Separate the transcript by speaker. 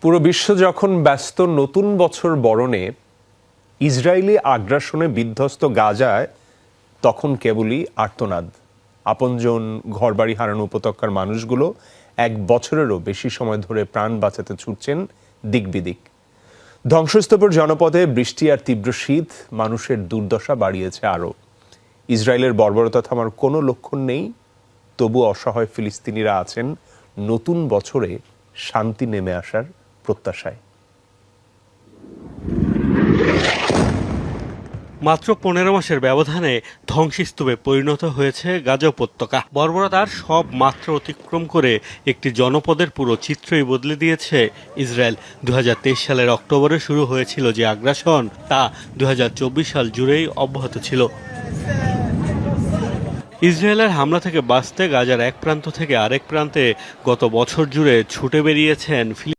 Speaker 1: পুরো বিশ্ব যখন ব্যস্ত নতুন বছর বরণে ইসরায়েলি আগ্রাসনে বিধ্বস্ত গাজায় তখন কেবলই আর্তনাদ। আপনজন, ঘরবাড়ি হারানো উপত্যকার মানুষগুলো এক বছরেরও বেশি সময় ধরে প্রাণ বাঁচাতে ছুটছেন দিকবিদিক। ধ্বংসস্তূপের জনপদে বৃষ্টি আর তীব্র শীত মানুষের দুর্দশা বাড়িয়েছে আরও। ইসরায়েলের বর্বরতা থামার কোনো লক্ষণ নেই, তবু অসহায় ফিলিস্তিনিরা আছেন নতুন বছরে শান্তি নেমে আসার প্রত্যাশায়।
Speaker 2: মাত্র 15 মাসের ব্যবধানে ধ্বংসস্তূপে পরিণত হয়েছে গাজা উপত্যকা। বর্বরতার সব মাত্রা অতিক্রম করে একটি জনপদের পুরো চিত্রই বদলে দিয়েছে ইসরায়েল। 2023 সালের অক্টোবরে শুরু হয়েছিল যে আগ্রাসন, তা 2024 সাল জুড়েই অব্যাহত ছিল। ইসরায়েলের হামলা থেকে বাঁচতে গাজার এক প্রান্ত থেকে আরেক প্রান্তে গত বছর জুড়ে ছুটে বেরিয়েছেন